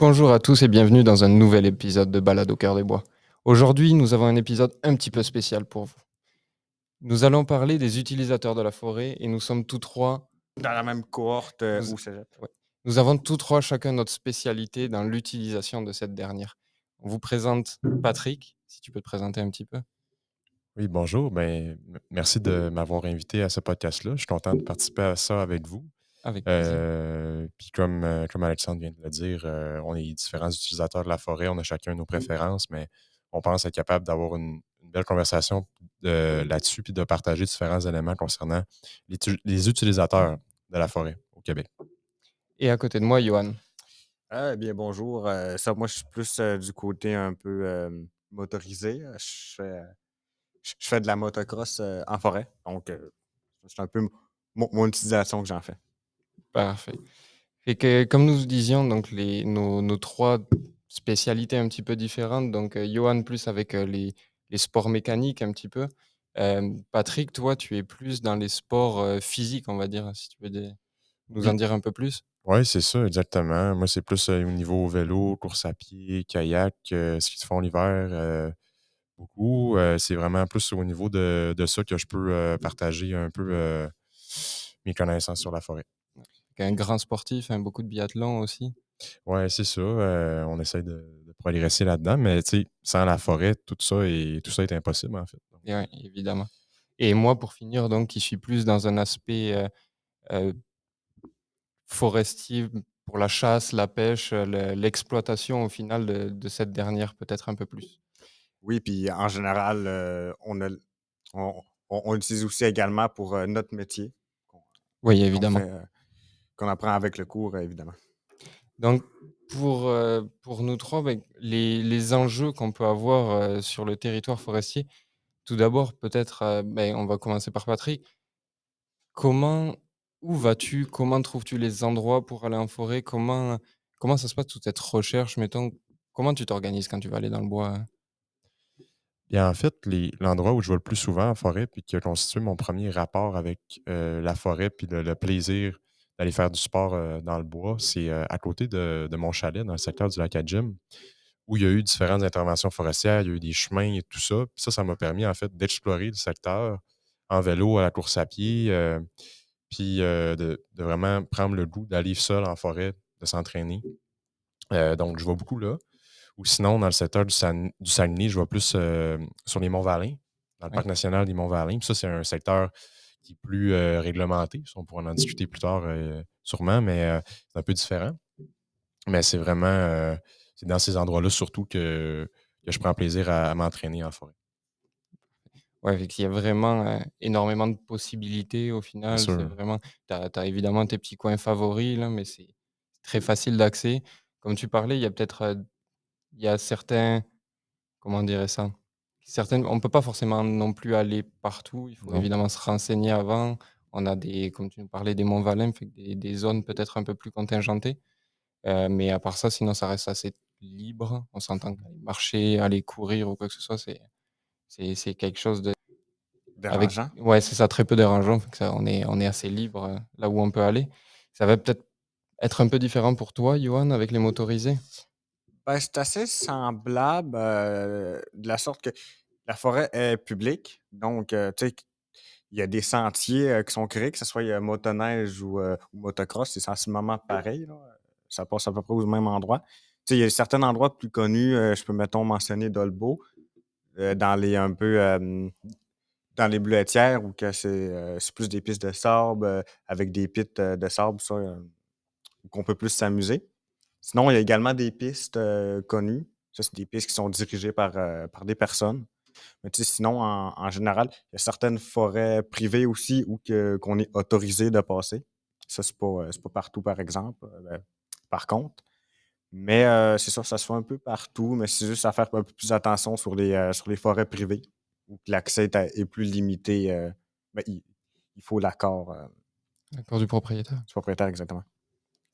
Bonjour à tous et bienvenue dans un nouvel épisode de Balade au cœur des bois. Aujourd'hui, nous avons un épisode un petit peu spécial pour vous. Nous allons parler des utilisateurs de la forêt et nous sommes tous trois, Dans la même cohorte, nous, au cégep. ouais. Nous avons tous trois chacun notre spécialité dans l'utilisation de cette dernière. On vous présente Patrick, si tu peux te présenter un petit peu, Oui, bonjour. Merci de m'avoir invité à ce podcast-là. Je suis content de participer à ça avec vous. avec plaisir. Puis comme Alexandre vient de le dire, on est différents utilisateurs de la forêt, on a chacun nos préférences, mais on pense être capable d'avoir une belle conversation là-dessus, puis de partager différents éléments concernant les utilisateurs de la forêt au Québec. Et à côté de moi, Johan. Ah, eh bien, bonjour, moi, je suis plus, du côté un peu, motorisé. Je fais de la motocross, en forêt, donc c'est un peu mon utilisation que j'en fais. Parfait. Et que, comme nous disions, donc nos trois spécialités un petit peu différentes. Donc, Johan plus avec les sports mécaniques un petit peu. Patrick, toi, tu es plus dans les sports physiques, on va dire, si tu veux nous en Oui, dire un peu plus. oui, c'est ça, exactement. Moi, c'est plus au niveau vélo, course à pied, kayak, ski de fond l'hiver. Beaucoup. C'est vraiment plus au niveau de ça que je peux partager un peu mes connaissances sur la forêt. Un grand sportif, hein, beaucoup de biathlon aussi. Ouais, c'est ça. On essaie de progresser là-dedans, mais tu sais, sans la forêt, tout ça est impossible, en fait. Donc, Et ouais, évidemment. Et moi, pour finir, donc, qui suis plus dans un aspect euh, forestier pour la chasse, la pêche, l'exploitation au final de cette dernière, peut-être un peu plus. Oui, puis en général, on a l on l'utilise aussi également pour, notre métier qu'on Oui, qu'on évidemment. fait, qu'on apprend avec le cours, évidemment. Donc pour nous 3, beh, les enjeux qu'on peut avoir, sur le territoire forestier, tout d'abord peut-être, on va commencer par Patrick. Comment Où vas-tu? Comment trouves-tu les endroits pour aller en forêt? Comment ça se passe toute cette recherche, mettons? Comment tu t'organises quand tu vas aller dans le bois, hein? en fait, l'endroit où je vais le plus souvent en forêt, puis qui a constitué mon premier rapport avec la forêt, puis le plaisir d'aller faire du sport dans le bois, c'est à côté de mon chalet, dans le secteur du lac Adjim, où il y a eu différentes interventions forestières, il y a eu des chemins et tout ça. Puis ça m'a permis, en fait, d'explorer le secteur en vélo, à la course à pied, puis de vraiment prendre le goût d'aller seul en forêt, de s'entraîner. Donc, je vais beaucoup là. Ou sinon, dans le secteur du Saguenay, je vais plus sur les Monts-Valin, dans le Oui. parc national des Monts-Valin. Puis ça, c'est un secteur qui est plus réglementé. Ça, on pourra en discuter plus tard, sûrement, mais c'est un peu différent. Mais c'est dans ces endroits-là surtout que je prends plaisir à m'entraîner en forêt. Ouais, vu qu'il y a vraiment, énormément de possibilités au Bien final. C'est sûr. vraiment tu as évidemment tes petits coins favoris là, mais c'est très facile d'accès. Comme tu parlais, il y a peut-être, il y a certains comment on dirait ça? Certaines on peut pas forcément non plus aller partout. Il faut Non. évidemment se renseigner avant. On a des comme tu nous parlais des monts Valin, fait que des zones peut-être un peu plus contingentées. Mais à part ça, sinon ça reste assez libre. On s'entend qu'aller marcher, aller courir ou quoi que ce soit, c'est quelque chose de avec Dérangeant? ouais, c'est ça, très peu dérangeant, fait que ça on est assez libre, là où on peut aller. Ça va peut-être être un peu différent pour toi, Johan, avec les motorisés? Ben, c'est assez semblable, de la sorte que la forêt est publique, donc tu sais, il y a des sentiers, qui sont créés, que ce soit, motoneige ou motocross, c'est sensiblement pareil, là, ça passe à peu près au même endroit. Tu sais, il y a certains endroits plus connus, je peux, mettons, mentionner Dolbeau, dans les un peu, dans les bleuetières où que c'est plus des pistes de sable, avec des pits, de sable, ça, où qu'on peut plus s'amuser. Sinon, il y a également des pistes, connues. Ça, c'est des pistes qui sont dirigées par des personnes. Mais tu sais, sinon, en général, il y a certaines forêts privées aussi où qu'on est autorisé de passer. Ça, c'est pas partout, par exemple, par contre. Mais c'est ça, ça se fait un peu partout, mais c'est juste à faire un peu plus attention sur les forêts privées où que l'accès est plus limité, il faut l'accord, L'accord du propriétaire? du propriétaire, exactement.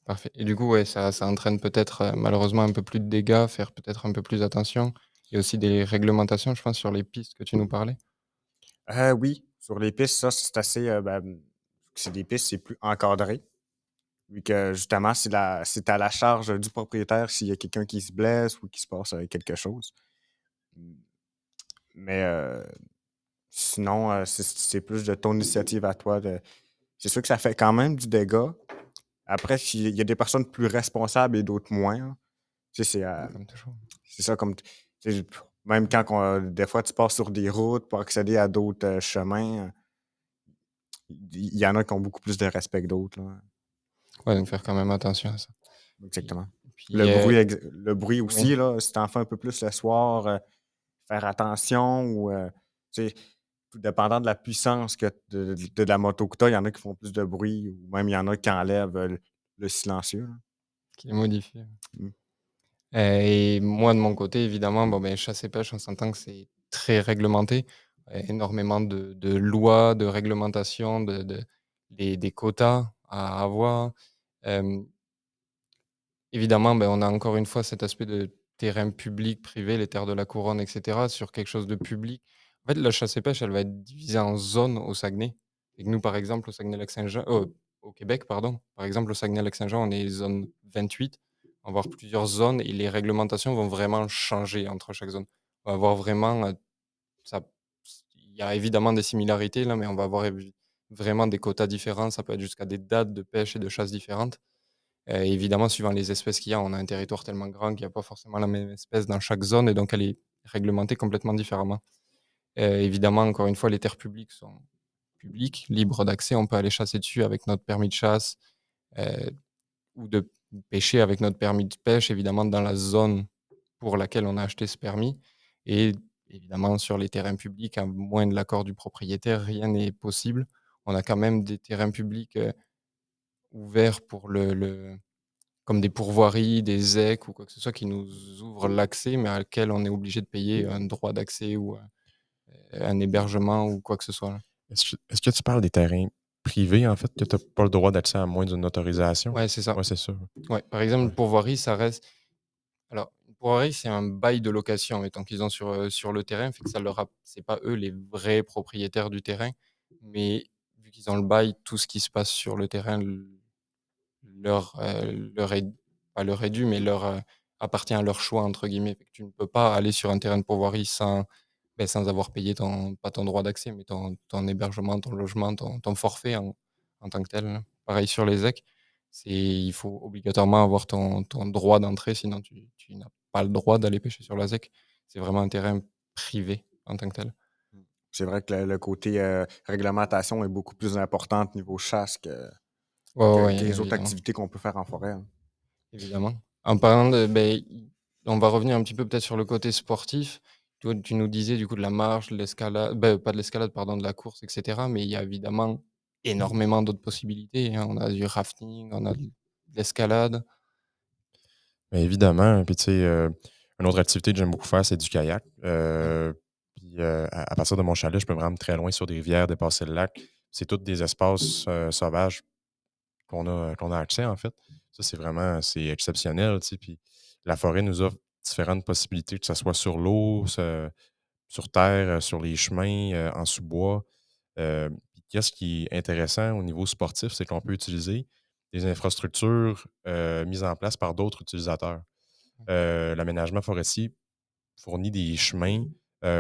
Parfait et du coup, ouais, ça entraîne peut-être, malheureusement un peu plus de dégâts, faire peut-être un peu plus attention. Il y a aussi des réglementations, je pense, sur les pistes que tu nous parlais? Oui, sur les pistes, ça, c'est assez, c'est des pistes, c'est plus encadré. vu que justement, c'est à la charge du propriétaire s'il y a quelqu'un qui se blesse ou qui se passe quelque chose. Mmh, mais sinon, c'est plus de ton initiative à toi de c'est sûr que ça fait quand même du dégât. Après, il y a des personnes plus responsables et d'autres moins, hein. Tu sais, Comme toujours. c'est ça comme tu sais, même quand des fois tu passes sur des routes pour accéder à d'autres, chemins, il y en a qui ont beaucoup plus de respect que d'autres, là. Ouais, donc faire quand même attention à ça. Exactement. Et puis, Le bruit oui. aussi, là, si tu en fais un peu plus le soir, faire attention ou, tu sais, tout dépendant de la puissance que de la moto que tu as, il y en a qui font plus de bruit ou même il y en a qui enlèvent, le silencieux, là. Qui est modifié. Mmh. Et moi, de mon côté, évidemment, bon, ben, chasse et pêche, on s'entend que c'est très réglementé. Énormément de lois, de réglementations, des quotas à avoir. Hem Évidemment, ben, on a encore une fois cet aspect de terrain public, privé, les terres de la couronne et cetera, sur quelque chose de public. En fait, la chasse et pêche, elle va être divisée en zones au Saguenay et que nous, par exemple, au Saguenay-Lac-Saint-Jean au Québec, pardon, par exemple, au Saguenay-Lac-Saint-Jean, on est zone 28. On va avoir plusieurs zones et les réglementations vont vraiment changer entre chaque zone. On va avoir vraiment, ça il y a évidemment des similarités là, mais on va avoir vraiment des quotas différents. Ça peut être jusqu'à des dates de pêche et de chasse différentes. Évidemment, suivant les espèces qu'il y a, on a un territoire tellement grand qu'il y a pas forcément la même espèce dans chaque zone et donc elle est réglementée complètement différemment. Évidemment, encore une fois, les terres publiques sont publiques, libres d'accès. On peut aller chasser dessus avec notre permis de chasse, heu, ou de pêcher avec notre permis de pêche, évidemment, dans la zone pour laquelle on a acheté ce permis et évidemment, sur les terrains publics, à moins de l'accord du propriétaire, rien n'est possible. On a quand même des terrains publics, ouverts pour le comme des pourvoiries, des ZEC ou quoi que ce soit qui nous ouvrent l'accès, mais à laquelle on est obligé de payer un droit d'accès ou, un hébergement ou quoi que ce soit, là. Est-ce que tu parles des terrains privés, en fait, que tu as pas le droit d'accès à moins d'une autorisation? Ouais, c'est ça. Ouais, c'est ça. Ouais, par exemple, Ouais. une pourvoirie, ça reste alors, une pourvoirie, c'est un bail de location, mettons qu'ils ont sur le terrain, fait que ça leur a c'est pas eux les vrais propriétaires du terrain, mais vu qu'ils ont le bail, tout ce qui se passe sur le terrain leur est pas leur est dû, mais appartient à leur choix entre guillemets. Fait que tu ne peux pas aller sur un terrain de pourvoirie sans, sans avoir payé ton pas ton droit d'accès, mais ton hébergement, ton logement, ton forfait en tant que tel, là. Pareil sur les ZEC, il faut obligatoirement avoir ton droit d'entrée, sinon tu n'as pas le droit d'aller pêcher sur la ZEC. C'est vraiment un terrain privé en tant que tel. C'est vrai que le côté, réglementation est beaucoup plus important niveau chasse Ouais, ouais, ouais, que les autres évidemment. activités qu'on peut faire en forêt, hein. Évidemment. En parlant de on va revenir un petit peu peut-être sur le côté sportif. Toi, tu nous disais du coup de la marche, de l'escalade, pas de l'escalade, pardon, de la course et cetera, mais il y a évidemment énormément d'autres possibilités, hein. On a du rafting, on a de l'escalade. Bien évidemment, puis tu sais, une autre activité que j'aime beaucoup faire, c'est du kayak. Oui, Puis, à partir de mon chalet, je peux me rendre très loin sur des rivières, dépasser le lac. C'est tous des espaces, sauvages qu'on a accès, en fait. Ça, c'est exceptionnel, tu sais, puis la forêt nous offre différentes possibilités, que ce soit sur l'eau, sur terre, sur les chemins, en sous-bois. Puis qu'est-ce qui est intéressant au niveau sportif, c'est qu'on peut utiliser des infrastructures, mises en place par d'autres utilisateurs. L'aménagement forestier fournit des chemins,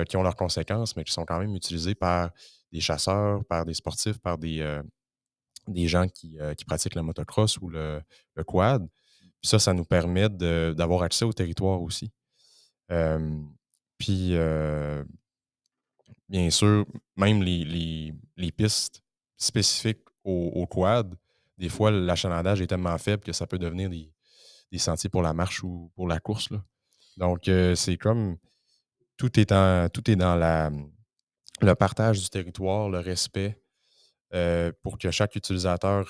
qui ont leurs conséquences, mais qui sont quand même utilisés par des chasseurs, par des sportifs, par des gens qui pratiquent le motocross ou le quad. Puis ça nous permet d'avoir accès au territoire aussi. Hem, puis, bien sûr, même les pistes spécifiques au quad, des fois, l'achalandage est tellement faible que ça peut devenir des sentiers pour la marche ou pour la course, là. Donc, c'est comme tout est dans le partage du territoire, le respect, pour que chaque utilisateur,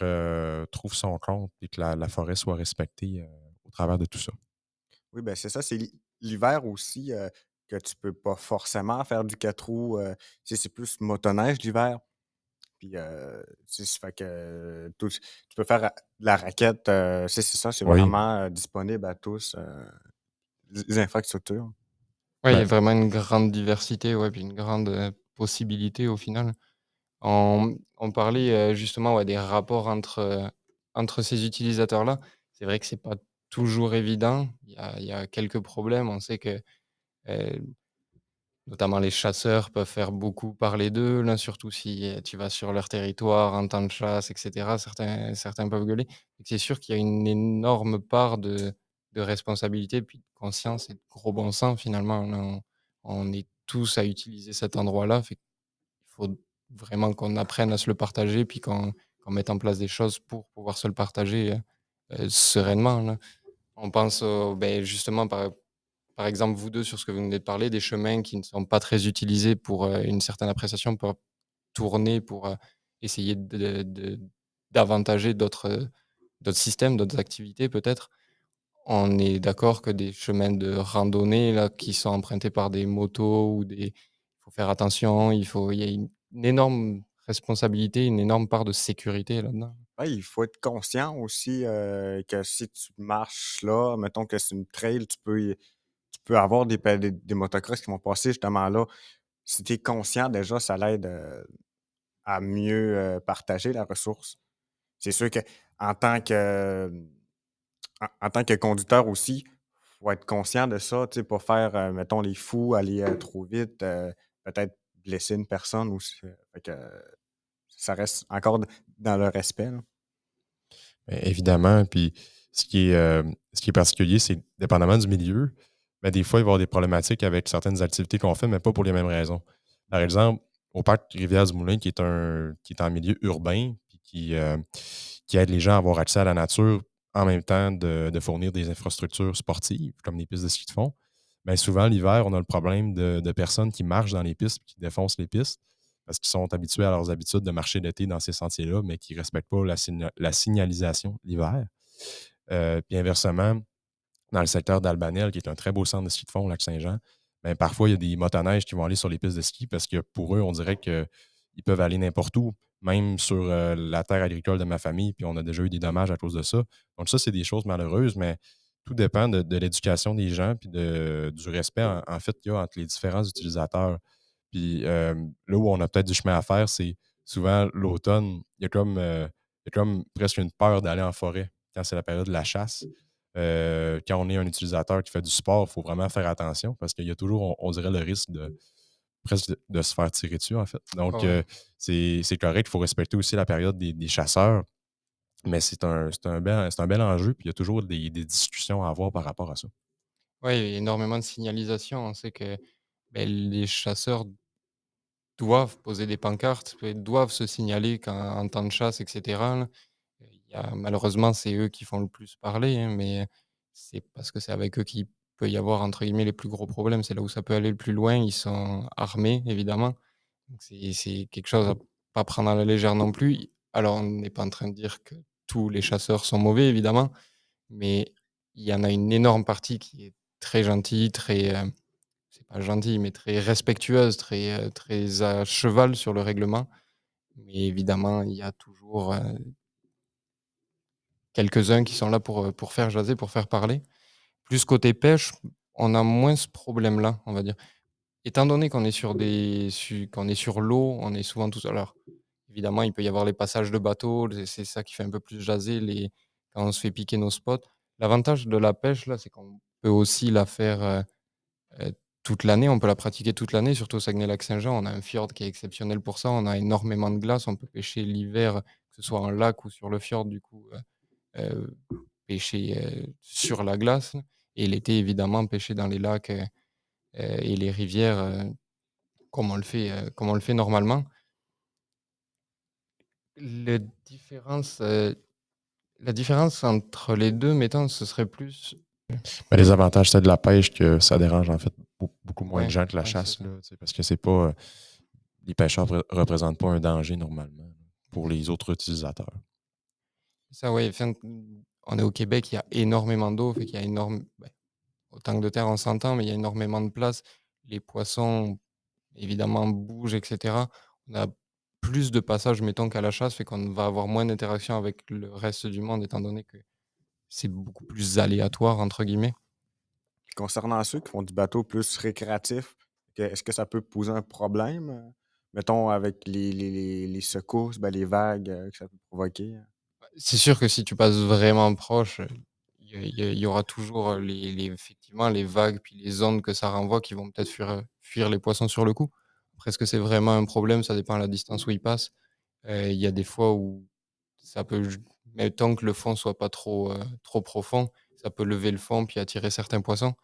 trouve son compte et que la forêt soit respectée, au travers de tout ça. Oui, ben, c'est ça, c'est l'hiver aussi, que tu peux pas forcément faire du 4 roues, tu sais, c'est plus motoneige l'hiver. Puis, tu sais, ça fait que tu peux faire de la raquette, c'est ça, c'est Oui, vraiment, disponible à tous, les infrastructures. ouais, il y a ben, vraiment une grande diversité, ouais, puis une grande, possibilité au final. On parlait, justement, ouais, des rapports entre entre ces utilisateurs-là, c'est vrai que c'est pas toujours évident. Il y a quelques problèmes. On sait que, heu, notamment les chasseurs peuvent faire beaucoup parler d'eux, là, surtout si, tu vas sur leur territoire en temps de chasse et cetera. Certains peuvent gueuler. Donc c'est sûr qu'il y a une énorme part de responsabilité, puis de conscience et de gros bon sens finalement. Là, on est tous à utiliser cet endroit-là, fait qu'il faut vraiment qu'on apprenne à se le partager, puis qu'on mette en place des choses pour pouvoir se le partager, sereinement, là. On pense au justement par exemple, vous 2 sur ce que vous venez de parler, des chemins qui ne sont pas très utilisés pour, une certaine appréciation, pour tourner, pour, essayer d'avantager d'autres systèmes, d'autres activités peut-être. On est d'accord que des chemins de randonnée là, qui sont empruntés par des motos ou des il faut faire attention, il y a une énorme responsabilité, une énorme part de sécurité là-dedans. Ouais, il faut être conscient aussi, que si tu marches là, mettons que c'est une trail, tu peux avoir des motocross qui vont passer justement là. Si tu es conscient déjà, ça l'aide, à mieux, partager la ressource. C'est sûr qu'en tant que, en tant que conducteur aussi, faut être conscient de ça, tu sais, pas faire, mettons les fous, aller, trop vite, peut-être blesser une personne aussi, fait que ça reste encore dans le respect, là. Évidemment, puis ce qui est particulier, c'est dépendamment du milieu, mais des fois, il va y avoir des problématiques avec certaines activités qu'on fait, mais pas pour les mêmes raisons. Par exemple, au parc Rivière-du-Moulin, qui est en milieu urbain, puis qui aide les gens à avoir accès à la nature en même temps de fournir des infrastructures sportives, comme des pistes de ski de fond. Mais souvent, l'hiver, on a le problème de personnes qui marchent dans les pistes, puis qui défoncent les pistes parce qu'ils sont habitués à leurs habitudes de marcher l'été dans ces sentiers-là, mais qui ne respectent pas la signalisation l'hiver. Puis inversement, dans le secteur d'Albanel, qui est un très beau centre de ski de fond au Lac-Saint-Jean, ben, parfois, il y a des motoneiges qui vont aller sur les pistes de ski parce que pour eux, on dirait qu'ils peuvent aller n'importe où, même sur la terre agricole de ma famille, puis on a déjà eu des dommages à cause de ça. Donc ça, c'est des choses malheureuses, mais tout dépend de l'éducation des gens puis du respect, en fait, qu'il y a entre les différents utilisateurs. Puis là où on a peut-être du chemin à faire, c'est souvent l'automne. Il y a comme presque une peur d'aller en forêt quand c'est la période de la chasse. Quand on est un utilisateur qui fait du sport, il faut vraiment faire attention parce qu'il y a toujours, on dirait, le risque de presque de se faire tirer dessus, en fait. Ouais, Donc, ouais. c'est correct. Il faut respecter aussi la période des chasseurs, mais c'est un bel enjeu. Puis il y a toujours des discussions à avoir par rapport à ça. Ouais, il y a énormément de signalisation. On sait que, les chasseurs doivent poser des pancartes, doivent se signaler quand en temps de chasse et cetera, là. Il y a malheureusement, c'est eux qui font le plus parler, hein, mais c'est parce que c'est avec eux qu'il peut y avoir, entre guillemets, «les plus gros problèmes». C'est là où ça peut aller le plus loin. Ils sont armés, évidemment, donc c'est quelque chose à pas prendre à la légère non plus. Alors, on n'est pas en train de dire que tous les chasseurs sont mauvais, évidemment, mais il y en a une énorme partie qui est très gentille, très, c'est pas gentil, mais très respectueuse, très à cheval sur le règlement. Mais évidemment, il y a toujours, quelques-uns qui sont là pour faire jaser, pour faire parler. Plus côté pêche, on a moins ce problème-là, on va dire. Étant donné qu'on est sur l'eau, on est souvent tous alors, évidemment, il peut y avoir les passages de bateaux, c'est ça qui fait un peu plus jaser quand on se fait piquer nos spots. L'avantage de la pêche, là, c'est qu'on peut aussi la faire, toute l'année. On peut la pratiquer toute l'année, surtout au Saguenay-Lac-Saint-Jean. On a un fjord qui est exceptionnel pour ça. On a énormément de glace. On peut pêcher l'hiver, que ce soit en lac ou sur le fjord, du coup, heu, pêcher, sur la glace, et l'été, évidemment, pêcher dans les lacs, et les rivières, comme on le fait normalement. Le différence, la différence entre les 2 mettons, ce serait plus Mais les avantages, c'est de la pêche que ça dérange, en fait, beaucoup moins de ouais, gens que la ouais, c'est chasse, ça. là, tu sais, parce que c'est pas, les pêcheurs ne représentent pas un danger normalement pour les autres utilisateurs. Ça, ouais, enfin, on est au Québec, il y a énormément d'eau, fait qu'il y a au Tank de Terre, on s'entend, mais il y a énormément de place. Les poissons, évidemment, bougent et cetera. On a plus de passages, mettons, qu'à la chasse, fait qu'on va avoir moins d'interaction avec le reste du monde, étant donné que c'est beaucoup plus «aléatoire» entre guillemets. Puis concernant ceux qui font du bateau plus récréatif, est-ce que ça peut poser un problème, mettons avec les secousses, ben, les vagues, que ça peut provoquer? C'est sûr que si tu passes vraiment proche, il y aura toujours, effectivement les vagues puis les ondes que ça renvoie qui vont peut-être fuir les poissons sur le coup. Après est-ce que c'est vraiment un problème? Ça dépend de la distance où ils passent. Il y a des fois où ça peut j mais tant que le fond soit pas trop profond, ça peut lever le fond puis attirer certains poissons.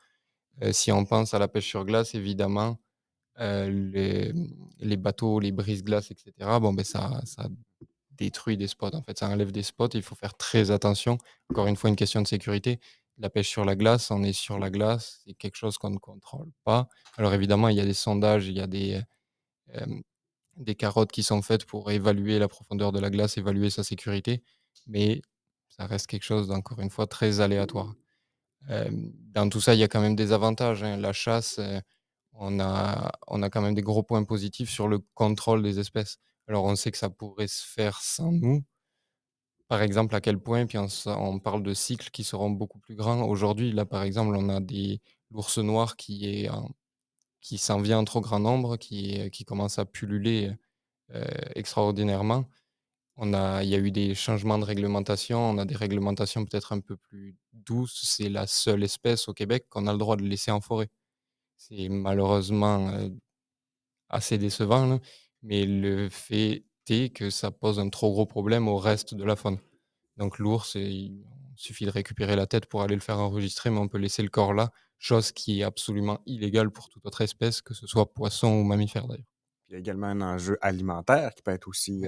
Si on pense à la pêche sur glace évidemment, les bateaux, les brise-glaces et cetera, bon, ben ça détruit des spots, en fait, ça enlève des spots, il faut faire très attention. Encore une fois, une question de sécurité. La pêche sur la glace, on est sur la glace, c'est quelque chose qu'on ne contrôle pas. Alors évidemment, il y a des sondages, il y a des carottes qui sont faites pour évaluer la profondeur de la glace, évaluer sa sécurité, mais ça reste quelque chose d'encore une fois très aléatoire. Dans tout ça, il y a quand même des avantages, hein. La chasse, on a quand même des gros points positifs sur le contrôle des espèces. Alors on sait que ça pourrait se faire sans nous. Par exemple, à quel point, puis on parle de cycles qui seront beaucoup plus grands. Aujourd'hui, là, par exemple, on a des l'ours noir qui s'en vient en trop grand nombre, qui commence à pulluler, extraordinairement. Il y a eu des changements de réglementation, on a des réglementations peut-être un peu plus douces. C'est la seule espèce au Québec qu'on a le droit de laisser en forêt. C'est malheureusement, assez décevant, là, mais le fait est que ça pose un trop gros problème au reste de la faune. Donc l'ours, il suffit de récupérer la tête pour aller le faire enregistrer, mais on peut laisser le corps là, chose qui est absolument illégale pour toute autre espèce, que ce soit poisson ou mammifère d'ailleurs. Il y a également un enjeu alimentaire Ouais. qui peut être aussi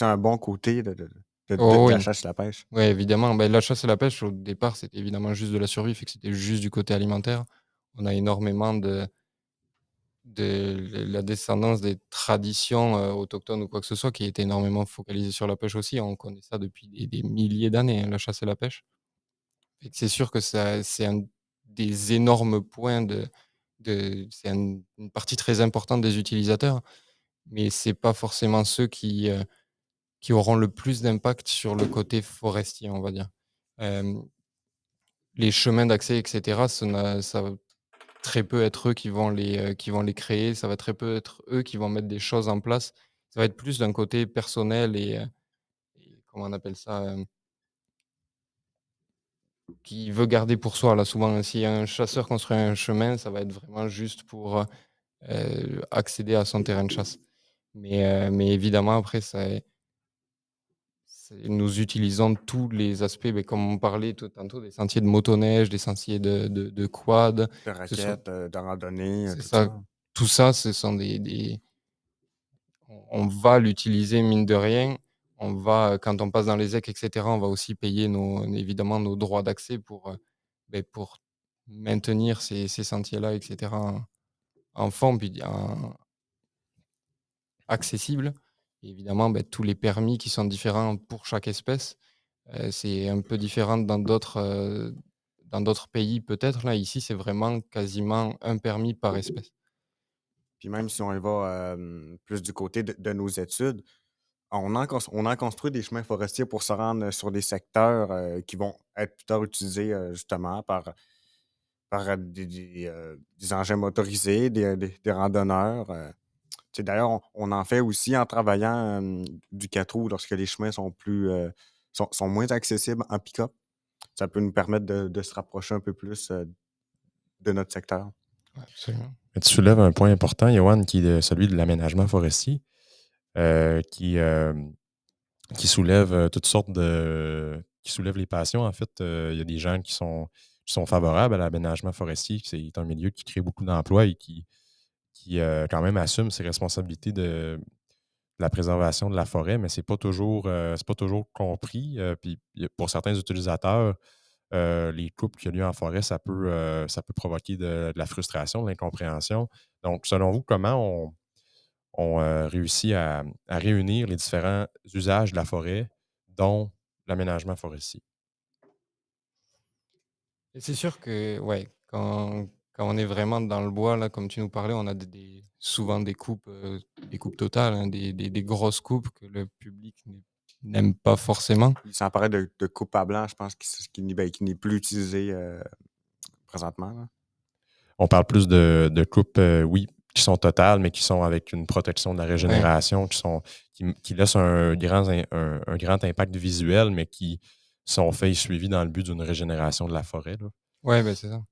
un bon côté Oh de la oui, chasse et la pêche. ouais, évidemment, bah, la chasse et la pêche au départ, c'était évidemment juste de la survie, fait que c'était juste du côté alimentaire. On a énormément de la descendance des traditions, autochtones ou quoi que ce soit qui était énormément focalisée sur la pêche aussi. On connaît ça depuis des milliers d'années, hein, la chasse et la pêche. Et que c'est sûr que ça c'est un des énormes points c'est une partie très importante des utilisateurs, mais c'est pas forcément ceux qui auront le plus d'impact sur le côté forestier, on va dire. Hem, les chemins d'accès et cetera, ça va très peu être eux qui vont les créer, ça va très peu être eux qui vont mettre des choses en place. Ça va être plus d'un côté personnel et comment on appelle ça? Qui veut garder pour soi, là, souvent. Si un chasseur construit un chemin, ça va être vraiment juste pour, accéder à son terrain de chasse. Mais évidemment après nous utilisons tous les aspects, beh, comme on parlait tout tantôt des sentiers de motoneige, des sentiers de quad, De que ce soit raquettes, de randonnée, c'est tout ça, ça. tout ça, ce sont des on va l'utiliser mine de rien. Quand on passe dans les ecs et cetera, on va aussi payer évidemment nos droits d'accès pour maintenir ces sentiers-là et cetera en forme puis accessibles. Et évidemment, tous les permis qui sont différents pour chaque espèce. C'est un peu différent dans d'autres pays peut-être. Là, ici, c'est vraiment quasiment un permis par espèce. Puis même si on y va, plus du côté de nos études, on en construit des chemins forestiers pour se rendre sur des secteurs, qui vont être plus tard utilisés, justement par, des engins motorisés, des randonneurs, tu sais, d'ailleurs, on en fait aussi en travaillant, du 4 roues lorsque les chemins sont sont moins accessibles en pick-up. Ça peut nous permettre de se rapprocher un peu plus, de notre secteur. Ouais, absolument. Mais tu soulèves un point important, Yoann, qui est celui de l'aménagement forestier, euh, qui, euh, qui soulève toutes sortes qui soulève les passions. En fait, il y a des gens qui sont favorables à l'aménagement forestier. C'est un milieu qui crée beaucoup d'emplois et qui quand même assume ses responsabilités de la préservation de la forêt, mais c'est pas toujours compris. Puis pour certains utilisateurs, les coupes qui ont lieu en forêt, ça peut provoquer de la frustration, de l'incompréhension. Donc, selon vous, comment on réussit à réunir les différents usages de la forêt, dont l'aménagement forestier? Et c'est sûr que, ouais, quand on est vraiment dans le bois, là, comme tu nous parlais, on a souvent des coupes totales, hein, des grosses coupes que le public n'aime pas forcément. Il s'en parlait de coupe à blanc, je pense, qui n'est plus utilisé, présentement, là. On parle plus de coupes, oui, qui sont totales, mais qui sont avec une protection de la Ouais, régénération, qui laissent un grand impact visuel, mais qui sont faits et suivis dans le but d'une régénération de la forêt, là. ouais, beh, c'est ça.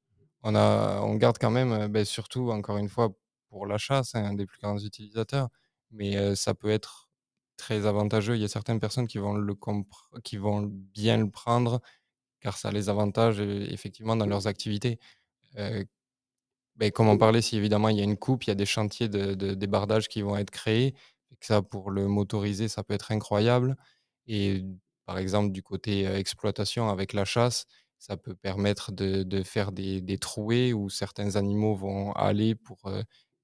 On garde quand même, surtout encore une fois pour la chasse, hein, un des plus grands utilisateurs, mais ça peut être très avantageux. Il y a certaines personnes qui vont bien le prendre car ça les avantage, effectivement dans leurs activités. Heu, Comme on parlait, si évidemment il y a une coupe, il y a des chantiers de débardage qui vont être créés et que ça pour le motoriser, ça peut être incroyable et par exemple du côté, exploitation avec la chasse, ça peut permettre de faire des trouées où certains animaux vont aller pour,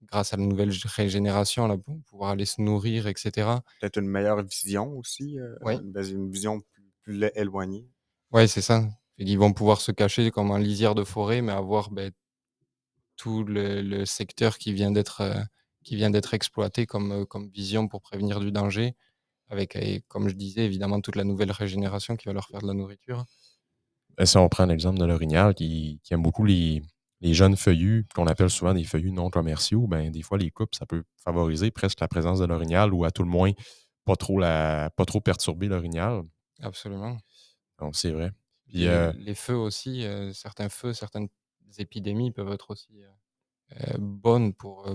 grâce à la nouvelle régénération là, pour pouvoir aller se nourrir et cetera. Peut-être une meilleure vision aussi, Oui. une vision plus éloignée. Ouais, c'est ça. Ils vont pouvoir se cacher comme en lisière de forêt, mais avoir, tout le secteur qui vient d'être exploité comme vision pour prévenir du danger avec et comme je disais, évidemment, toute la nouvelle régénération qui va leur faire de la nourriture. Si on prend l'exemple de l'orignal qui aime beaucoup les jeunes feuillus, qu'on appelle souvent des feuillus non commerciaux, ben, des fois, les coupes, ça peut favoriser presque la présence de l'orignal ou à tout le moins pas trop perturber l'orignal. Absolument. Donc c'est vrai. Puis, Les feux aussi, certains feux, certaines épidémies peuvent être aussi, bonnes pour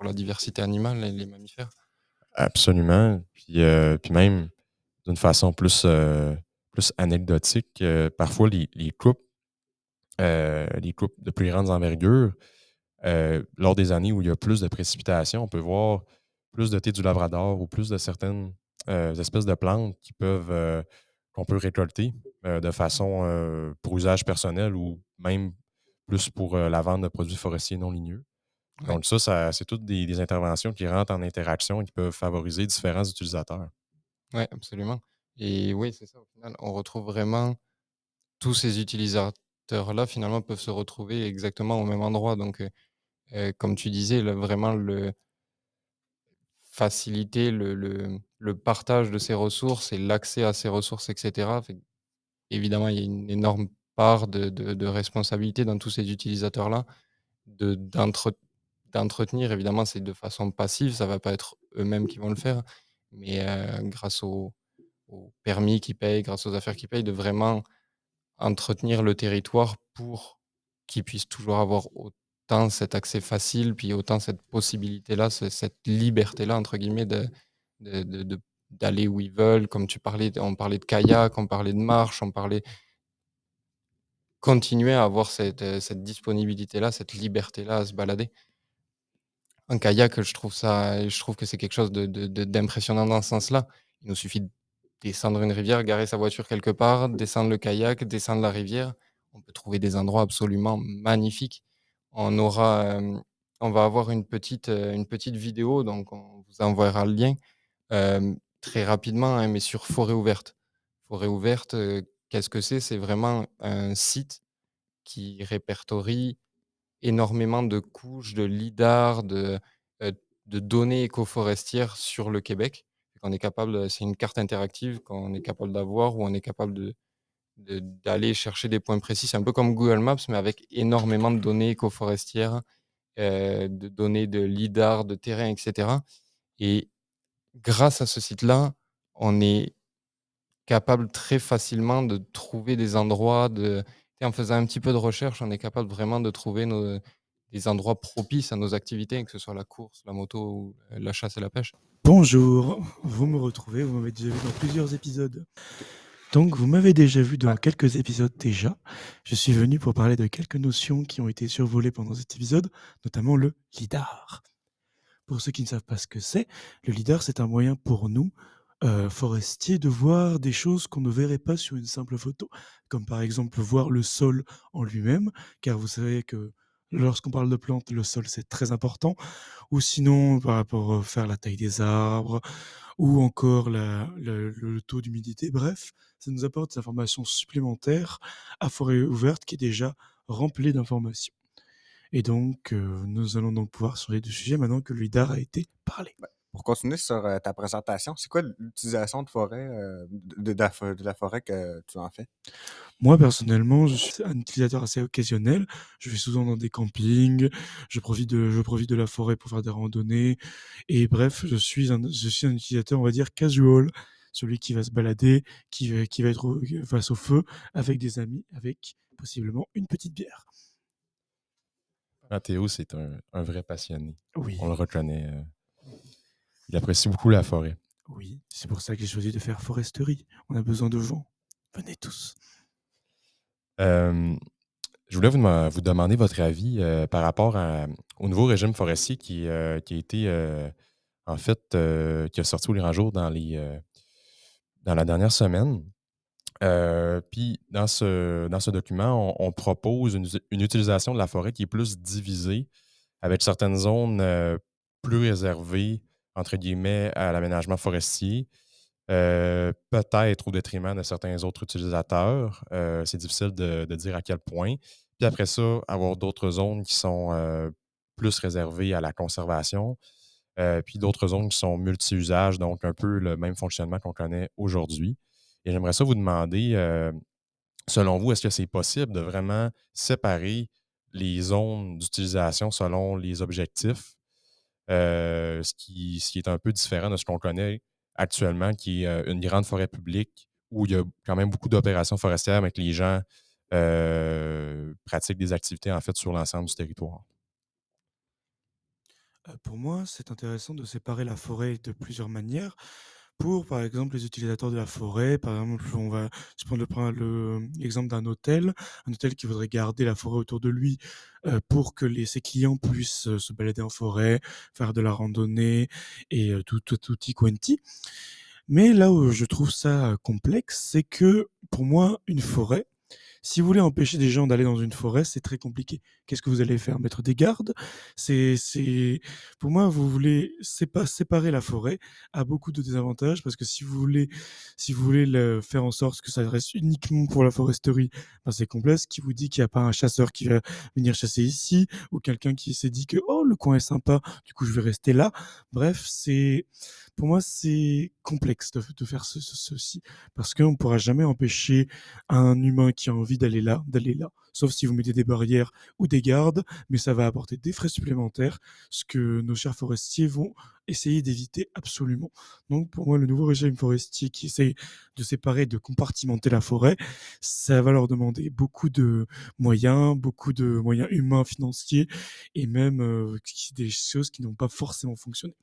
la diversité animale et les mammifères. absolument. Puis même d'une façon plus anecdotique, parfois les coupes de plus grande envergure, lors des années où il y a plus de précipitations, on peut voir plus de thé du Labrador ou plus de certaines, espèces de plantes qu'on peut récolter, de façon, pour usage personnel ou même plus pour, la vente de produits forestiers non ligneux. Ouais, Donc ça c'est toutes des interventions qui rentrent en interaction et qui peuvent favoriser différents utilisateurs. ouais, absolument et oui, c'est ça, au final, on retrouve vraiment tous ces utilisateurs-là, finalement, peuvent se retrouver exactement au même endroit donc comme tu disais, le faciliter le partage de ces ressources et l'accès à ces ressources et cetera. Fait évidemment, il y a une énorme part de responsabilité dans tous ces utilisateurs-là, de d'entretenir. Évidemment, c'est de façon passive, ça va pas être eux-mêmes qui vont le faire, mais grâce aux permis qu'ils payent, grâce aux affaires qu'ils payent, de vraiment entretenir le territoire pour qu'ils puissent toujours avoir autant cet accès facile, puis autant cette possibilité-là, cette «liberté-là» entre guillemets de d'aller où ils veulent. Comme tu parlais, on parlait de kayak, on parlait de marche, on parlait continuer à avoir cette disponibilité-là, cette liberté-là à se balader. Un kayak, je trouve que c'est quelque chose d'impressionnant dans ce sens-là. Il nous suffit de descendre une rivière, garer sa voiture quelque part, descendre le kayak, descendre la rivière. On peut trouver des endroits absolument magnifiques. On aura, on va avoir une petite vidéo, donc on vous enverra le lien, très rapidement, hein, mais sur Forêt ouverte. Forêt ouverte, qu'est-ce que c'est? C'est vraiment un site qui répertorie énormément de couches de lidar, heu, de données écoforestières sur le Québec. On est capable, c'est une carte interactive qu'on est capable d'avoir, où on est capable d'aller chercher des points précis. C'est un peu comme Google Maps, mais avec énormément de données écoforestières, de données de lidar, de terrain et cetera et grâce à ce site-là, on est capable très facilement de trouver des endroits en faisant un petit peu de recherche, on est capable vraiment de trouver des endroits propices à nos activités, que ce soit la course, la moto ou la chasse et la pêche. Bonjour, vous me retrouvez, vous m'avez déjà vu dans plusieurs épisodes. Donc, vous m'avez déjà vu dans quelques épisodes déjà. Je suis venu pour parler de quelques notions qui ont été survolées pendant cet épisode, notamment le lidar. Pour ceux qui ne savent pas ce que c'est, le lidar, c'est un moyen pour nous, forestiers, de voir des choses qu'on ne verrait pas sur une simple photo, comme par exemple voir le sol en lui-même, car vous savez que lorsqu'on parle de plantes, le sol c'est très important, ou sinon par rapport faire la taille des arbres, ou encore le taux d'humidité. Bref, ça nous apporte des informations supplémentaires à forêt ouverte qui est déjà remplie d'informations. Et donc, nous allons donc pouvoir sur les deux sujets maintenant que le lidar a été parlé. pour continuer sur ta présentation, c'est quoi l'utilisation de forêt, de la forêt que tu en fais? Moi, personnellement, je suis un utilisateur assez occasionnel. Je vais souvent dans des campings, je profite de la forêt pour faire des randonnées et bref, je suis un utilisateur, on va dire, casual. Celui qui va se balader, qui va être face au feu avec des amis, avec possiblement une petite bière. Ah, Théo, c'est un vrai passionné. Oui, On le reconnaît. Il apprécie beaucoup la forêt. oui, c'est pour ça que j'ai choisi de faire foresterie. On a besoin de gens. Venez tous. Euh, je voulais vous demander votre avis par rapport au nouveau régime forestier qui a été, en fait, qui a sorti au grand jour dans la dernière semaine. Puis dans ce document, on propose une utilisation de la forêt qui est plus divisée, avec certaines zones plus réservées, entre guillemets, à l'aménagement forestier, peut-être au détriment de certains autres utilisateurs. C'est difficile de dire à quel point. Puis après ça, avoir d'autres zones qui sont plus réservées à la conservation, puis d'autres zones qui sont multi-usages, donc un peu le même fonctionnement qu'on connaît aujourd'hui. Et j'aimerais ça vous demander, selon vous, est-ce que c'est possible de vraiment séparer les zones d'utilisation selon les objectifs, ce qui est un peu différent de ce qu'on connaît actuellement, qui est une grande forêt publique où il y a quand même beaucoup d'opérations forestières, mais que les gens pratiquent des activités en fait sur l'ensemble du territoire. Pour moi, c'est intéressant de séparer la forêt de plusieurs manières. Pour, par exemple, les utilisateurs de la forêt, par exemple, je prends l'exemple d'un hôtel, un hôtel qui voudrait garder la forêt autour de lui pour que ses clients puissent se balader en forêt, faire de la randonnée et tutti quanti. Mais là où je trouve ça complexe, c'est que pour moi, une forêt, si vous voulez empêcher des gens d'aller dans une forêt, c'est très compliqué. Qu'est-ce que vous allez faire? Mettre des gardes? Pour moi, vous voulez séparer la forêt a beaucoup de désavantages parce que si vous voulez faire en sorte que ça reste uniquement pour la foresterie, ben c'est complexe. Qui vous dit qu'il n'y a pas un chasseur qui va venir chasser ici ou quelqu'un qui s'est dit que oh le coin est sympa, du coup je vais rester là. Bref, pour moi c'est complexe de faire ceci parce qu'on ne pourra jamais empêcher un humain qui a envie d'aller là. Sauf si vous mettez des barrières ou des gardes, mais ça va apporter des frais supplémentaires, ce que nos chers forestiers vont essayer d'éviter absolument. Donc pour moi, le nouveau régime forestier qui essaye de séparer, de compartimenter la forêt, ça va leur demander beaucoup de moyens humains, financiers, et même des choses qui n'ont pas forcément fonctionné.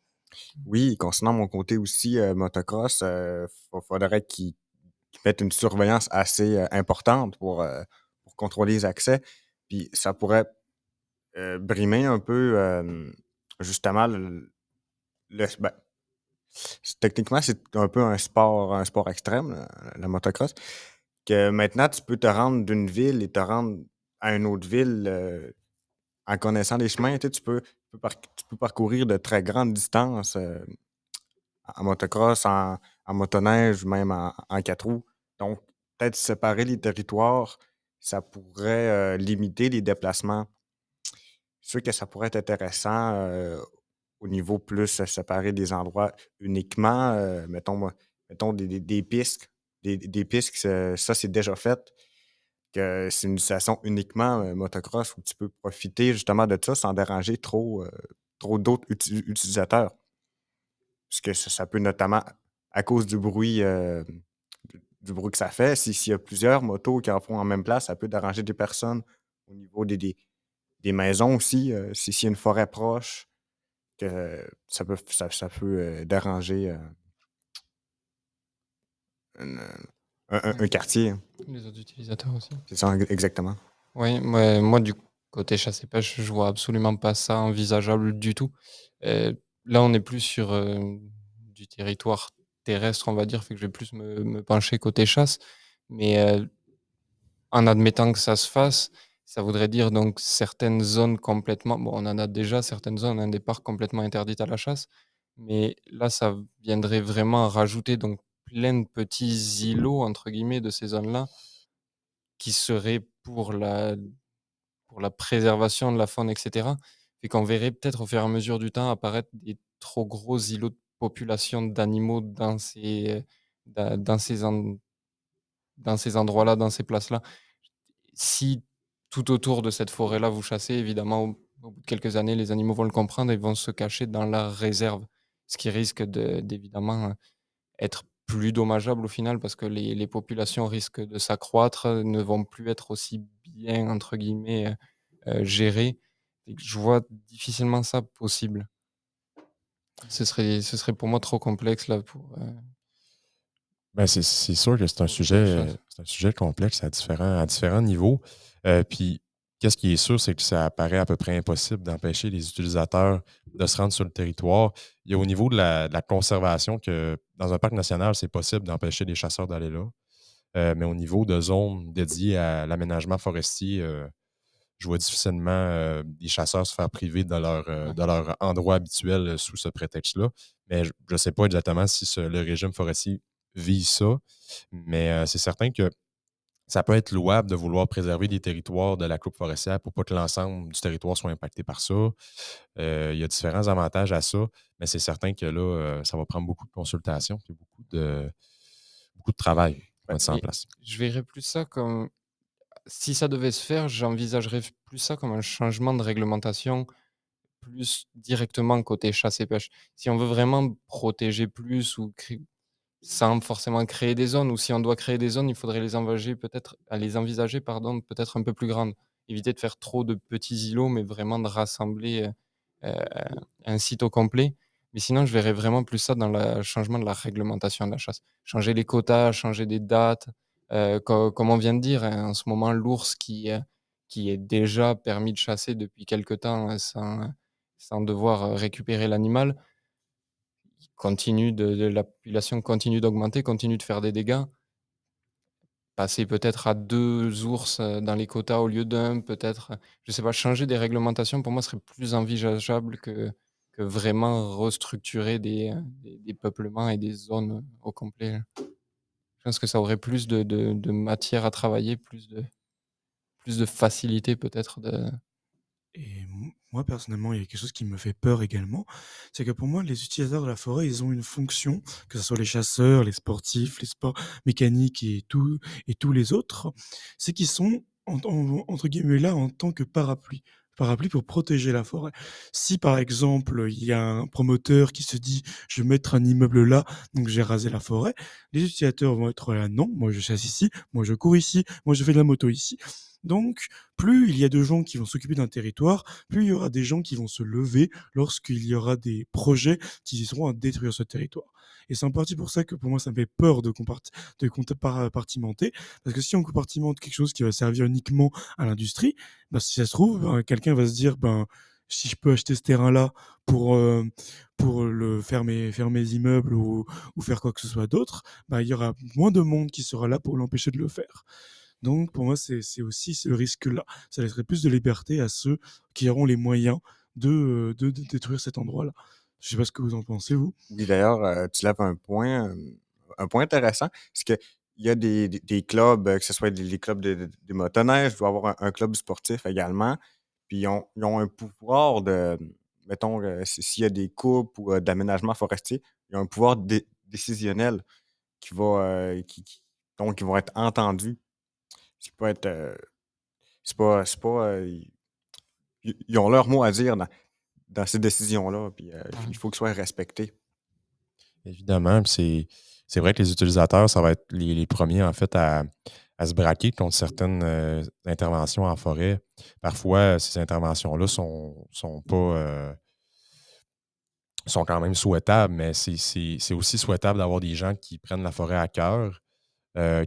Oui, concernant mon côté aussi, motocross, faudrait qu'ils mettent une surveillance assez, importante pour contrôler les accès. Puis ça pourrait, brimer un peu, justement ben, techniquement, c'est un peu un sport extrême, la motocross, que maintenant tu peux te rendre d'une ville et te rendre à une autre ville, en connaissant les chemins. Tu peux parcourir de très grandes distances, en motocross, en motoneige ou même en 4 roues. Donc, peut-être séparer les territoires, ça pourrait, limiter les déplacements. C'est sûr que ça pourrait être intéressant, au niveau plus, séparer des endroits uniquement, mettons des pistes, des pistes que ça, c'est déjà fait, que c'est une utilisation uniquement, motocross où tu peux profiter justement de ça sans déranger trop d'autres utilisateurs. Puisque ça peut notamment, à cause du bruit que ça fait, s'il y a plusieurs motos qui en font en même place, ça peut déranger des personnes au niveau des maisons aussi, s'il y a une forêt proche, que ça peut, déranger, une, un Ouais, quartier. les autres utilisateurs aussi. C'est ça, exactement. Oui, moi du côté chasse et pêche, je vois absolument pas ça envisageable du tout. Là, on est plus sur, du territoire terrestre, on va dire, fait que je vais plus me pencher côté chasse. Mais, en admettant que ça se fasse, ça voudrait dire donc certaines zones complètement bon, on en a déjà certaines zones, hein, des parcs complètement interdites à la chasse. Mais là, ça viendrait vraiment rajouter donc plein de petits «îlots» entre guillemets de ces zones-là, qui seraient pour la préservation de la faune et cetera. et qu'on verrait peut-être au fur et à mesure du temps apparaître des trop gros îlots de population d'animaux dans ces en dans ces endroits-là, dans ces places-là. Si tout autour de cette forêt-là, vous chassez, évidemment, au bout de quelques années, les animaux vont le comprendre et vont se cacher dans la réserve. Ce qui risque d'évidemment, être plus dommageable au final parce que les populations risquent de s'accroître, ne vont plus être aussi bien, entre guillemets, gérées et que je vois difficilement ça possible. Ce serait pour moi trop complexe là Ben, c'est sûr que pour gérer la chasse. c'est un sujet complexe à différents niveaux. Puis, qu'est-ce qui est sûr, c'est que ça paraît à peu près impossible d'empêcher les utilisateurs de se rendre sur le territoire. Il y a au niveau de la conservation que dans un parc national, c'est possible d'empêcher les chasseurs d'aller là. Mais au niveau de zones dédiées à l'aménagement forestier, je vois difficilement des chasseurs se faire priver Ouais. de leur endroit habituel sous ce prétexte-là. Mais je ne sais pas exactement si le régime forestier vise ça, mais c'est certain que ça peut être louable de vouloir préserver des territoires de la coupe forestière pour pas que l'ensemble du territoire soit impacté par ça. Il y a différents avantages à ça, mais c'est certain que là, ça va prendre beaucoup de consultations et beaucoup de travail pour Ouais, mettre ça en Mais place. je verrais plus ça comme si ça devait se faire, j'envisagerais plus ça comme un changement de réglementation, plus directement côté chasse et pêche. Si on veut vraiment protéger plus ou sans forcément créer des zones ou si on doit créer des zones, il faudrait les envisager pardon, peut-être un peu plus grandes. Éviter de faire trop de petits îlots, mais vraiment de rassembler, heu, un site au complet. Mais sinon, je verrais vraiment plus ça dans le changement de la réglementation de la chasse. Changer les quotas, changer des dates, comme on vient de dire, hein, en ce moment, l'ours qui est déjà permis de chasser depuis quelque temps, sans devoir, récupérer l'animal, la population continue d'augmenter, continue de faire des dégâts. Passer peut-être à 2 ours, dans les quotas au lieu d'un, peut-être, je sais pas, changer des réglementations pour moi serait plus envisageable que vraiment restructurer des peuplements et des zones, au complet. Je pense que ça aurait plus de matière à travailler, plus de facilité peut-être de Et moi, personnellement, il y a quelque chose qui me fait peur également, c'est que pour moi, les utilisateurs de la forêt, ils ont une fonction, que ce soit les chasseurs, les sportifs, les sports mécaniques et tous les autres, c'est qu'ils sont entre guillemets là en tant que parapluie. Parapluie pour protéger la forêt. Si par exemple, il y a un promoteur qui se dit je vais mettre un immeuble là, donc j'ai rasé la forêt, les utilisateurs vont être là, non, moi je chasse ici, moi je cours ici, moi je fais de la moto ici. Donc, plus il y a de gens qui vont s'occuper d'un territoire, plus il y aura des gens qui vont se lever lorsqu'il y aura des projets qui viseront à détruire ce territoire. Et c'est en partie pour ça que pour moi ça me fait peur de compartimenter, parce que si on compartimente quelque chose qui va servir uniquement à l'industrie, ben, si ça se trouve, ben, quelqu'un va se dire, ben, si je peux acheter ce terrain-là pour, faire mes immeubles ou faire quoi que ce soit d'autre, ben, il y aura moins de monde qui sera là pour l'empêcher de le faire. Donc pour moi, c'est aussi ce risque-là. Ça laisserait plus de liberté à ceux qui auront les moyens de détruire cet endroit-là. Je sais pas ce que vous en pensez, vous? Oui, d'ailleurs, tu lèves un point intéressant, c'est qu'il y a des clubs, que ce soit les clubs de motoneige, il doit y avoir un club sportif également, puis ils ont un pouvoir de, mettons, s'il y a des coupes ou d'aménagement forestier, ils ont un pouvoir décisionnel qui va, donc ils vont être entendus. Ce qui peut être, c'est pas, ils ont leur mot à dire dans ces décisions-là, puis il ouais. faut qu'ils soient respectés. Évidemment, puis c'est vrai que les utilisateurs, ça va être les premiers en fait à se braquer contre certaines, interventions en forêt. Parfois, ces interventions-là sont pas, sont quand même souhaitables, mais c'est aussi souhaitable d'avoir des gens qui prennent la forêt à cœur,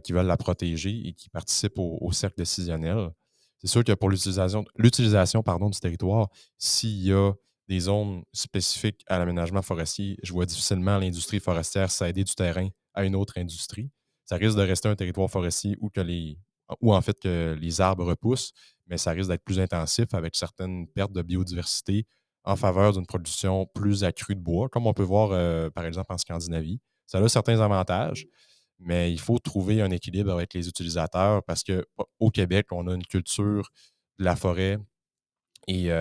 qui veulent la protéger et qui participent au cercle décisionnel. C'est sûr que pour l'utilisation pardon, du territoire, s'il y a des zones spécifiques à l'aménagement forestier, je vois difficilement l'industrie forestière céder du terrain à une autre industrie. Ça risque de rester un territoire forestier où en fait que les arbres repoussent, mais ça risque d'être plus intensif avec certaines pertes de biodiversité en faveur d'une production plus accrue de bois, comme on peut voir par exemple en Scandinavie. Ça a certains avantages, mais il faut trouver un équilibre avec les utilisateurs parce qu'au Québec, on a une culture de la forêt Et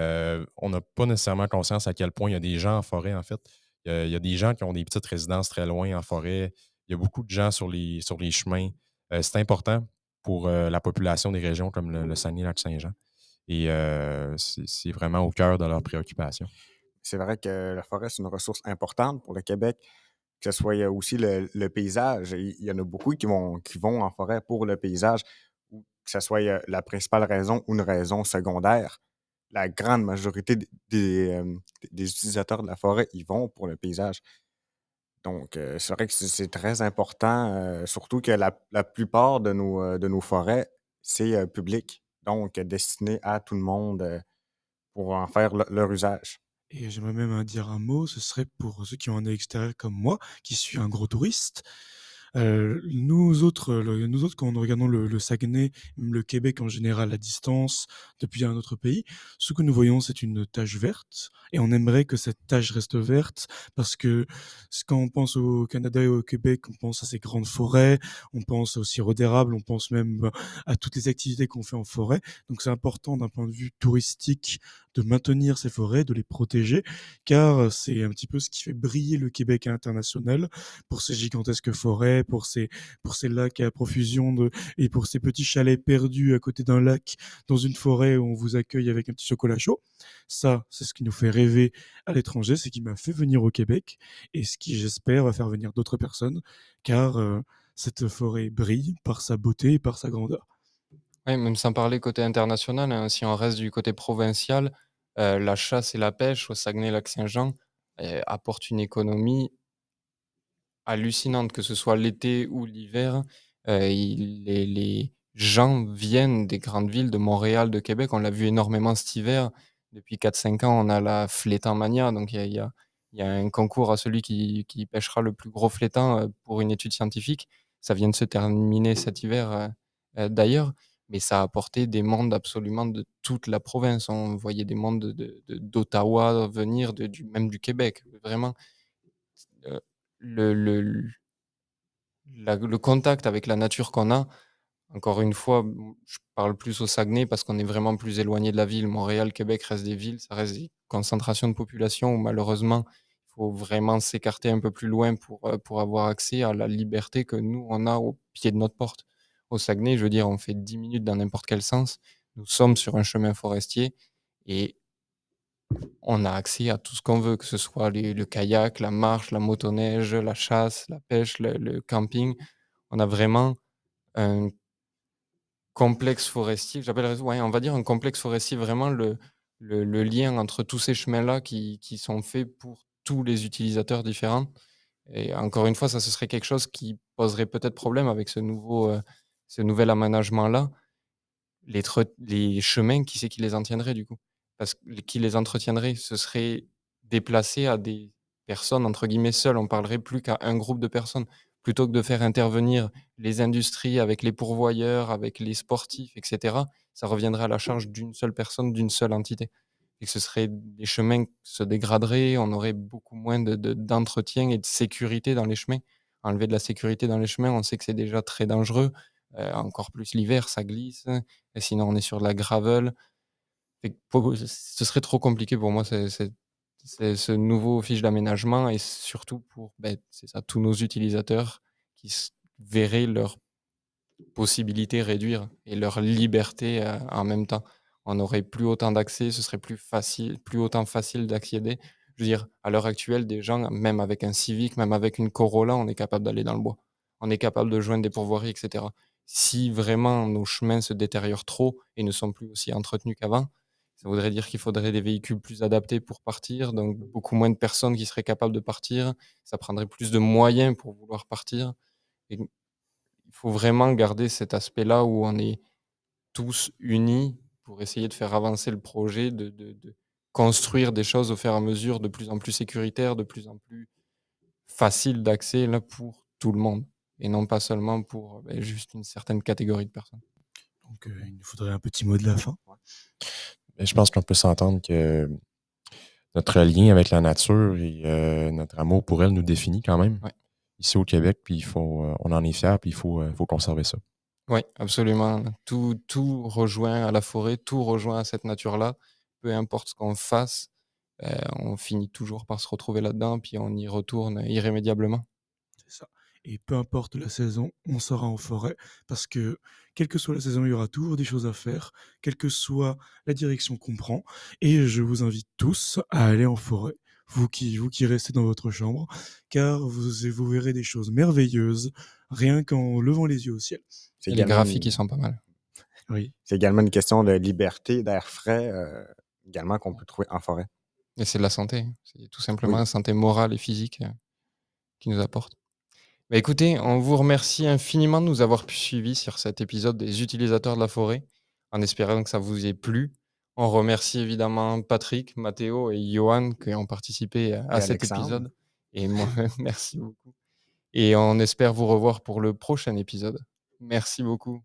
on n'a pas nécessairement conscience à quel point il y a des gens en forêt, en fait. Il y a des gens qui ont des petites résidences très loin en forêt. Il y a beaucoup de gens sur les chemins. C'est important pour la population des régions comme le Saguenay-Lac-Saint-Jean. Et c'est vraiment au cœur de leurs préoccupations. C'est vrai que la forêt, c'est une ressource importante pour le Québec, que ce soit aussi le paysage. Il y en a beaucoup qui vont en forêt pour le paysage, ou que ce soit la principale raison ou une raison secondaire. La grande majorité des utilisateurs de la forêt, ils vont pour le paysage. Donc, c'est vrai que c'est très important, surtout que la plupart de nos forêts, c'est public, donc destiné à tout le monde pour en faire leur usage. Et j'aimerais même dire un mot, ce serait pour ceux qui ont un œil extérieur comme moi, qui suis un gros touriste. Nous autres, quand nous regardons le Saguenay, même le Québec en général à distance, depuis un autre pays, ce que nous voyons, c'est une tache verte. Et on aimerait que cette tache reste verte parce que quand on pense au Canada et au Québec, on pense à ces grandes forêts, on pense au sirop d'érable, on pense même à toutes les activités qu'on fait en forêt. Donc c'est important d'un point de vue touristique de maintenir ces forêts, de les protéger, car c'est un petit peu ce qui fait briller le Québec à l'international pour ces gigantesques forêts, pour ces lacs à profusion et pour ces petits chalets perdus à côté d'un lac dans une forêt où on vous accueille avec un petit chocolat chaud. Ça, c'est ce qui nous fait rêver à l'étranger, c'est ce qui m'a fait venir au Québec et ce qui, j'espère, va faire venir d'autres personnes, car cette forêt brille par sa beauté et par sa grandeur. Oui, même sans parler côté international, hein, si on reste du côté provincial, la chasse et la pêche au Saguenay-Lac-Saint-Jean, apportent une économie hallucinante, que ce soit l'été ou l'hiver. Les gens viennent des grandes villes de Montréal, de Québec. On l'a vu énormément cet hiver. Depuis 4 5 ans, on a la Flétan Mania. Donc, il y a un concours à celui qui pêchera le plus gros flétan pour une étude scientifique. Ça vient de se terminer cet hiver d'ailleurs. Mais ça a apporté des mondes absolument de toute la province. On voyait des mondes d'Ottawa venir, même du Québec. Vraiment, euh, le, le contact avec la nature qu'on a, encore une fois, je parle plus au Saguenay parce qu'on est vraiment plus éloigné de la ville. Montréal, Québec restent des villes, ça reste des concentrations de population où malheureusement, il faut vraiment s'écarter un peu plus loin pour avoir accès à la liberté que nous, on a au pied de notre porte. Au Saguenay, je veux dire, on fait 10 minutes dans n'importe quel sens. Nous sommes sur un chemin forestier et on a accès à tout ce qu'on veut, que ce soit le kayak, la marche, la motoneige, la chasse, la pêche, le camping. On a vraiment un complexe forestier, j'appellerais, ouais, on va dire un complexe forestier, vraiment le lien entre tous ces chemins-là qui sont faits pour tous les utilisateurs différents. Et encore une fois, ça, ce serait quelque chose qui poserait peut-être problème avec ce nouvel aménagement-là. Les chemins, qui c'est qui les entretiendrait du coup? Parce que qui les entretiendrait? Ce serait déplacé à des personnes entre guillemets «seules». On parlerait plus qu'à un groupe de personnes. Plutôt que de faire intervenir les industries avec les pourvoyeurs, avec les sportifs et cetera, ça reviendrait à la charge d'une seule personne, d'une seule entité et que ce serait les chemins se dégraderaient, on aurait beaucoup moins d'entretien et de sécurité dans les chemins. Enlever de la sécurité dans les chemins, on sait que c'est déjà très dangereux, encore plus l'hiver, ça glisse. Et sinon, on est sur de la gravel. Fait que ce serait trop compliqué pour moi, ce nouveau fiche d'aménagement et surtout pour c'est ça, tous nos utilisateurs qui verraient leurs possibilités réduire et leur liberté en même temps. On n'aurait plus autant d'accès, ce serait plus autant facile d'accéder. Je veux dire, à l'heure actuelle, des gens, même avec un Civic, même avec une Corolla, on est capable d'aller dans le bois. On est capable de joindre des pourvoiries, etc. Si vraiment nos chemins se détériorent trop et ne sont plus aussi entretenus qu'avant, ça voudrait dire qu'il faudrait des véhicules plus adaptés pour partir, donc beaucoup moins de personnes qui seraient capables de partir. Ça prendrait plus de moyens pour vouloir partir. Et il faut vraiment garder cet aspect-là où on est tous unis pour essayer de faire avancer le projet, de construire des choses au fur et à mesure de plus en plus sécuritaires, de plus en plus faciles d'accès là, pour tout le monde et non pas seulement pour juste une certaine catégorie de personnes. Donc, il nous faudrait un petit mot de la fin. Mais je pense qu'on peut s'entendre que notre lien avec la nature et notre amour pour elle nous définit quand même Ouais. ici au Québec, puis on en est fiers, puis il faut conserver ça. Oui, absolument. Tout rejoint à la forêt, tout rejoint à cette nature-là. peu importe ce qu'on fasse, on finit toujours par se retrouver là-dedans, puis on y retourne irrémédiablement. C'est ça. Et peu importe la saison, on sera en forêt parce que, quelle que soit la saison, il y aura toujours des choses à faire, quelle que soit la direction qu'on prend. Et je vous invite tous à aller en forêt, vous qui restez dans votre chambre, car vous verrez des choses merveilleuses rien qu'en levant les yeux au ciel. C'est Et les également graphiques, ils une sont pas mal. Oui, c'est également une question de liberté, d'air frais, également qu'on peut trouver en forêt. Et c'est de la santé, hein. C'est tout simplement Oui. la santé morale et physique, qui nous apporte. Bah, écoutez, on vous remercie infiniment de nous avoir suivis sur cet épisode des utilisateurs de la forêt, en espérant que ça vous ait plu. On remercie évidemment Patrick, Mathéo et Johan qui ont participé Et à cet Alexandre? épisode. Et moi, merci beaucoup. Et on espère vous revoir pour le prochain épisode. Merci beaucoup.